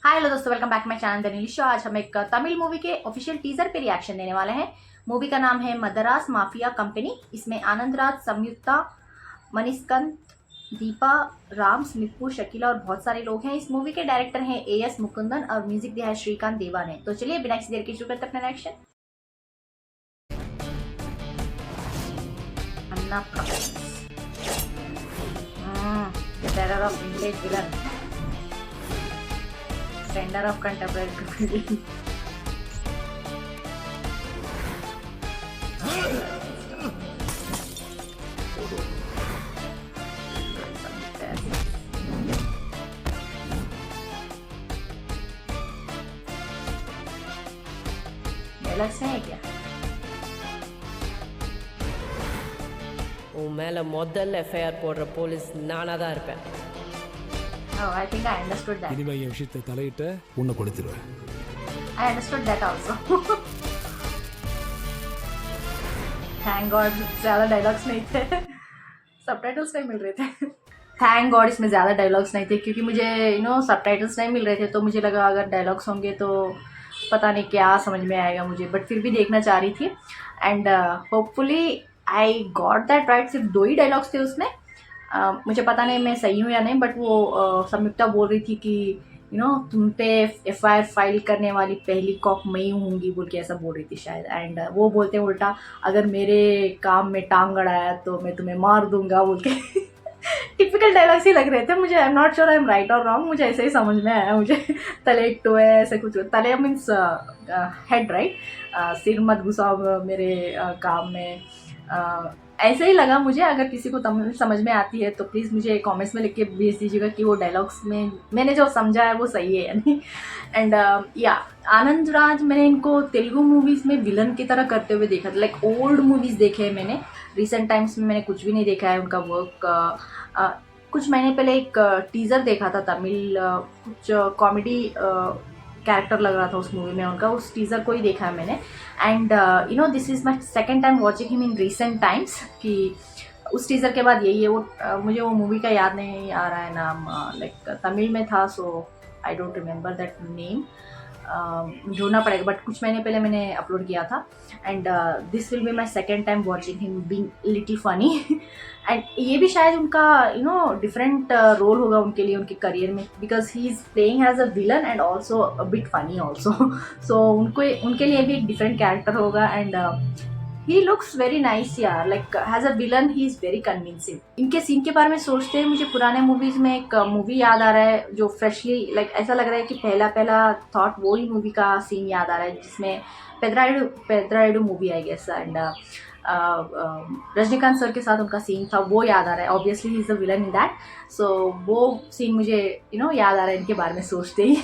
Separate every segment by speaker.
Speaker 1: हाय hello दोस्तों, welcome back my channel the Neelish show. आज हम एक तमिल मूवी के ऑफिशियल टीजर पे रिएक्शन देने वाले हैं। मूवी का नाम है मदरास माफिया कंपनी। इसमें आनंद राज, संयुक्ता, मनीषकांत, दीपा, राम्स, निप्पू, शकीला और बहुत सारे लोग हैं। इस मूवी के डायरेक्टर हैं एएस मुकुंदन और म्यूजिक दिया है श्रीकांत देवा ने। तो चलिए बिना किसी देर के शुरू करते अपना reaction. Terror of vintage villain, sender of contemporary dialogues हैं क्या?
Speaker 2: உன் மேலே முதல்ல எஃப்ஐஆர் போடுற போலீஸ் நானாக தான் இருப்பேன்.
Speaker 1: Oh, I think I understood that.
Speaker 3: இனிமே என் விஷயத்தை தலையிட்ட உன்னை கொடுத்துருவேன்.
Speaker 1: I understood that also. Thank God ज़्यादा डायलॉग्स नहीं थे, सबटाइटल्स नहीं मिल रहे थे। थैंक गॉड इसमें ज़्यादा डायलॉग्स नहीं थे, क्योंकि मुझे सबटाइटल्स नहीं मिल रहे थे, तो मुझे लगा अगर डायलॉग्स होंगे तो पता नहीं क्या समझ में आएगा मुझे, बट फिर भी देखना चाह रही थी। And hopefully I got that right. सिर्फ 2 ही डायलॉग्स थे उसमें। मुझे पता नहीं मैं सही हूँ या नहीं, बट वो संयुक्ता बोल रही थी कि तुम पे एफआईआर फाइल करने वाली पहली कॉप मैं ही होंगी बोल के, ऐसा बोल रही थी शायद। एंड वो बोलते हैं उल्टा, अगर मेरे काम में टांग अड़ाया तो मैं तुम्हें मार दूंगा बोल के। टिपिकल डायलॉग्स ही लग रहे थे मुझे। I am not sure I am right और रॉन्ग, मुझे ऐसे ही समझ में आया। मुझे तले एक टो है ऐसे कुछ, तले मीन्स हेड राइट, सिर मत घुसाओ मेरे काम में, ऐसे ही लगा मुझे। अगर किसी को तमिल समझ में आती है तो प्लीज़ मुझे कमेंट्स में लिख के भेज दीजिएगा कि वो डायलॉग्स में मैंने जो समझा है वो सही है या नहीं। एंड या आनंद राज, मैंने इनको तेलुगु मूवीज़ में विलन की तरह करते हुए देखा था। लाइक ओल्ड मूवीज़ देखे हैं मैंने, रिसेंट टाइम्स में मैंने कुछ भी नहीं देखा है उनका वर्क। कुछ महीने पहले एक टीज़र देखा था तमिल, कुछ कॉमेडी कैरेक्टर लग रहा था उस मूवी में उनका, उस टीज़र को ही देखा है मैंने। And this is my second time watching him in recent times, कि उस टीज़र के बाद यही है वो। मुझे वो मूवी का याद नहीं आ रहा है नाम, लाइक तमिल में था, so I don't remember that name, ढूंढना पड़ेगा, बट कुछ महीने पहले मैंने अपलोड किया था। And this will be my second time watching him being little funny. And ये भी शायद उनका डिफरेंट रोल होगा उनके लिए उनके करियर में, because he is playing as a villain and also a bit funny also. So उनके लिए भी एक डिफरेंट कैरेक्टर होगा। And he looks very nice यार, like as a villain he is very convincing. इनके सीन के बारे में सोचते हैं मुझे पुराने मूवीज़ में एक मूवी याद आ रहा है, जो फ्रेशली लाइक ऐसा लग रहा है कि पहला थॉट वो ही मूवी का सीन याद आ रहा है, जिसमें Peddarayudu movie I guess. And Rajinikanth sir के साथ उनका सीन था, वो याद आ रहा है। Obviously he is the villain in that, so वो सीन मुझे याद आ रहा है इनके बारे में सोचते ही।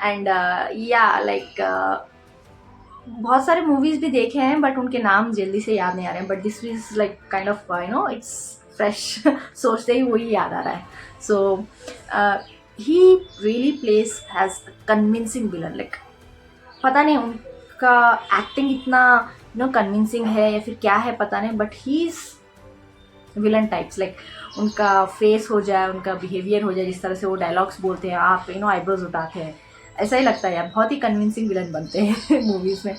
Speaker 1: एंड या लाइक बहुत सारे मूवीज़ भी देखे हैं, बट उनके नाम जल्दी से याद नहीं आ रहे हैं। But this is like kind of it's fresh, सोचते ही वही याद आ रहा है। So he really plays has convincing villain. Like पता नहीं उनका एक्टिंग इतना कन्विंसिंग है या फिर क्या है पता नहीं, but he is villain types. Like उनका फेस हो जाए, उनका बिहेवियर हो जाए, जिस तरह से वो डायलॉग्स बोलते हैं, आप आईब्रोज उठाते हैं, ऐसा ही लगता है यार, बहुत ही कन्विंसिंग विलन बनते हैं मूवीज़ में।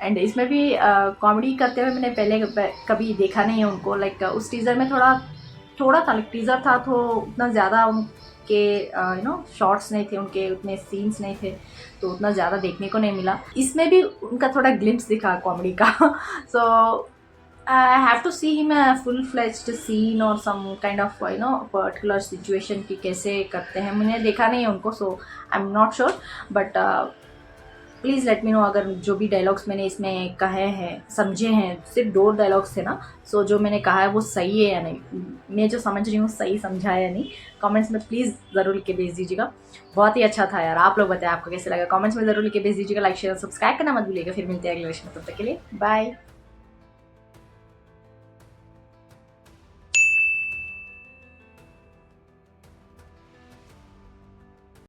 Speaker 1: एंड इसमें भी कॉमेडी करते हुए मैंने पहले कभी देखा नहीं है उनको। लाइक उस टीज़र में थोड़ा था, लाइक टीज़र था तो उतना ज़्यादा उनके शॉर्ट्स नहीं थे, उनके उतने सीन्स नहीं थे, तो उतना ज़्यादा देखने को नहीं मिला। इसमें भी उनका थोड़ा ग्लिम्स दिखा कॉमेडी का। सो I have to see him a full-fledged scene or some kind of particular situation कि कैसे करते हैं। मैंने देखा नहीं है उनको, so I'm not sure, but please let me know अगर जो भी डायलॉग्स मैंने इसमें कहे हैं, समझे हैं, सिर्फ 2 डायलॉग्स थे ना, सो जो मैंने कहा है वो सही है या नहीं, मैं जो समझ रही हूँ सही समझा है या नहीं, कमेंट्स में प्लीज़ ज़रूर लिख के भेज दीजिएगा। बहुत ही अच्छा था यार, आप लोग बताएं आपको कैसे लगा, कमेंट्स में ज़रूर लिख के भेज दीजिएगा। लाइक शेयर सब्सक्राइब करना मत भूलिएगा। फिर मिलते हैं अगले वीडियो में, तब तक के लिए बाय।